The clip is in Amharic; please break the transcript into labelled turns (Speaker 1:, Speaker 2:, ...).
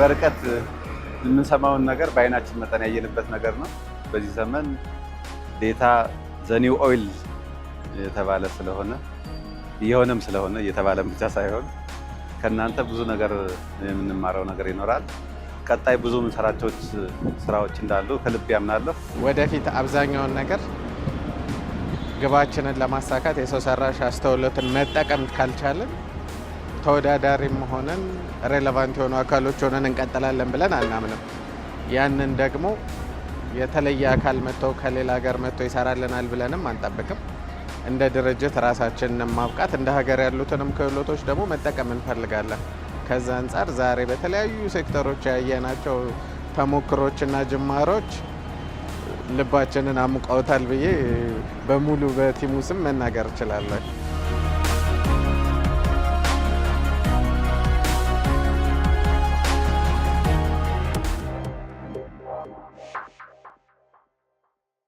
Speaker 1: በርቀት የምንሰማውን ነገር በአይናችን መጠን ያየንበት ነገር ነው። በዚህ ዘመን ዴታ ዘኒው ኦይል የተባለ ስለሆነ እየሆነም ስለሆነ እየተባለም ብቻ ሳይሆን ከእናንተ ብዙ ነገር የምንማረው ነገር ይኖራል። ቀጣይ ብዙ የምንሰራቸው ስራዎች እንዳሉ ከልብ ያምናለሁ።
Speaker 2: ወደፊት አብዛኛውን ነገር ግባችንን ለማሳካት የሰው ሰራሽ አስተውሎትን መጠቀም ካልቻለን ተወዳዳሪም ሆነን ሬሌቫንት የሆኑ አካሎች ሆነን እንቀጥላለን ብለን አናምንም። ያንን ደግሞ የተለየ አካል መጥቶ ከሌላ ሀገር መጥቶ ይሰራልናል ብለንም አንጠብቅም። እንደ ድርጅት ራሳችንን ማብቃት፣ እንደ ሀገር ያሉትንም ክህሎቶች ደግሞ መጠቀም እንፈልጋለን። ከዛ አንጻር ዛሬ በተለያዩ ሴክተሮች ያየናቸው ተሞክሮችና ጅማሮች ልባችንን አሙቀውታል ብዬ በሙሉ በቲሙ ስም መናገር እችላለሁ።